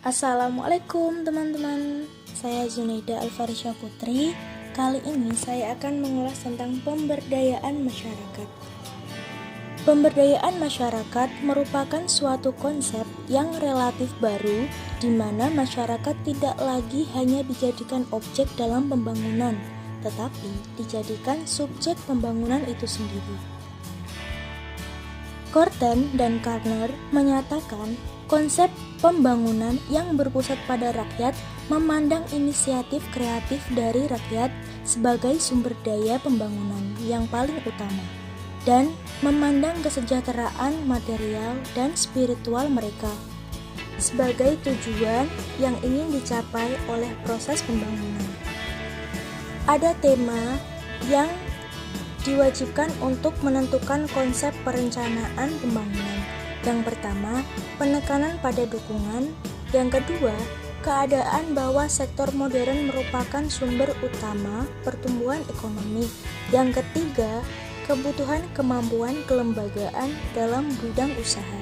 Assalamualaikum teman-teman, saya Zunaida Alfarisha Putri. Kali ini saya akan mengulas tentang pemberdayaan masyarakat. Pemberdayaan masyarakat merupakan suatu konsep yang relatif baru di mana masyarakat tidak lagi hanya dijadikan objek dalam pembangunan, tetapi dijadikan subjek pembangunan itu sendiri. Korten dan Karner menyatakan konsep pembangunan yang berpusat pada rakyat memandang inisiatif kreatif dari rakyat sebagai sumber daya pembangunan yang paling utama dan memandang kesejahteraan material dan spiritual mereka sebagai tujuan yang ingin dicapai oleh proses pembangunan. Ada tema yang diwajibkan untuk menentukan konsep perencanaan pembangunan. Yang pertama, penekanan pada dukungan. Yang kedua, keadaan bahwa sektor modern merupakan sumber utama pertumbuhan ekonomi. Yang ketiga, kebutuhan kemampuan kelembagaan dalam bidang usaha.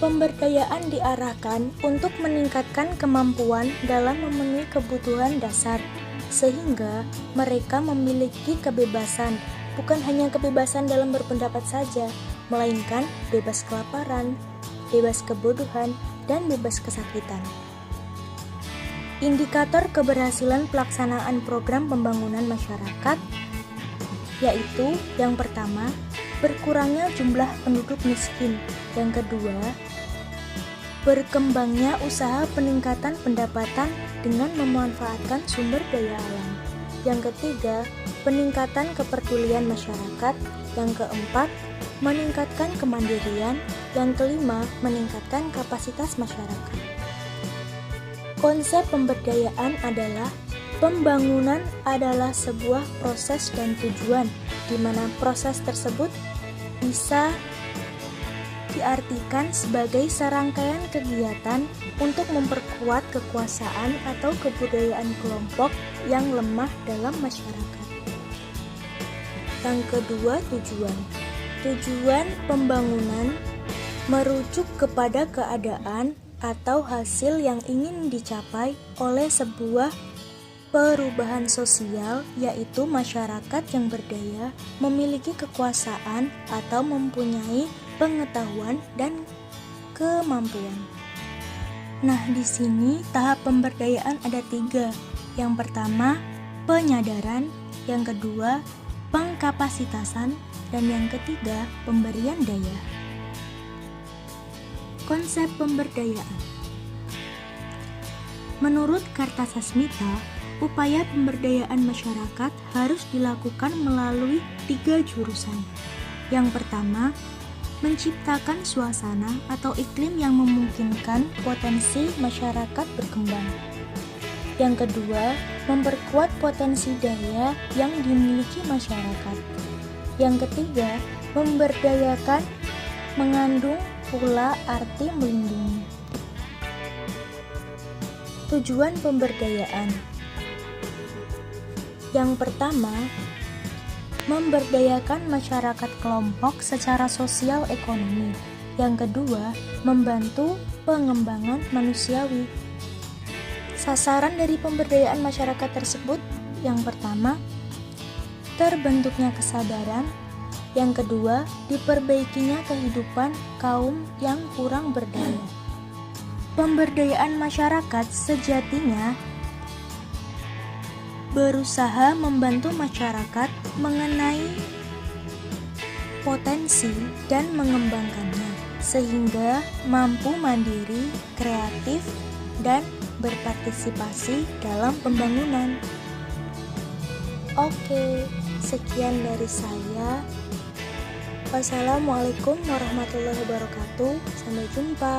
Pemberdayaan diarahkan untuk meningkatkan kemampuan dalam memenuhi kebutuhan dasar, sehingga mereka memiliki kebebasan, bukan hanya kebebasan dalam berpendapat saja, melainkan bebas kelaparan, bebas kebodohan, dan bebas kesakitan. Indikator keberhasilan pelaksanaan program pembangunan masyarakat yaitu yang pertama, berkurangnya jumlah penduduk miskin. Yang kedua, berkembangnya usaha peningkatan pendapatan dengan memanfaatkan sumber daya alam. Yang ketiga, peningkatan kepedulian masyarakat. Yang keempat, meningkatkan kemandirian. Yang kelima, meningkatkan kapasitas masyarakat. Konsep pemberdayaan adalah pembangunan adalah sebuah proses dan tujuan, di mana proses tersebut bisa diartikan sebagai serangkaian kegiatan untuk memperkuat kekuasaan atau kebudayaan kelompok yang lemah dalam masyarakat. Yang kedua, tujuan. Tujuan pembangunan merujuk kepada keadaan atau hasil yang ingin dicapai oleh sebuah perubahan sosial, yaitu masyarakat yang berdaya, memiliki kekuasaan atau mempunyai pengetahuan dan kemampuan. Nah, di sini tahap pemberdayaan ada 3. Yang pertama, penyadaran. Yang kedua, pengkapasitasan. Dan yang ketiga, pemberian daya. Konsep pemberdayaan. Menurut Kartasasmita, upaya pemberdayaan masyarakat harus dilakukan melalui 3 jurusan. Yang pertama, menciptakan suasana atau iklim yang memungkinkan potensi masyarakat berkembang. Yang kedua, memperkuat potensi daya yang dimiliki masyarakat. Yang ketiga, memberdayakan mengandung pula arti melindungi. Tujuan pemberdayaan. Yang pertama, memberdayakan masyarakat kelompok secara sosial ekonomi. Yang kedua, membantu pengembangan manusiawi. Sasaran dari pemberdayaan masyarakat tersebut, yang pertama, terbentuknya kesadaran. Yang kedua, diperbaikinya kehidupan kaum yang kurang berdaya. Pemberdayaan masyarakat sejatinya berusaha membantu masyarakat mengenai potensi dan mengembangkannya, sehingga mampu mandiri, kreatif, dan berpartisipasi dalam pembangunan. Oke, sekian dari saya. Wassalamualaikum warahmatullahi wabarakatuh. Sampai jumpa.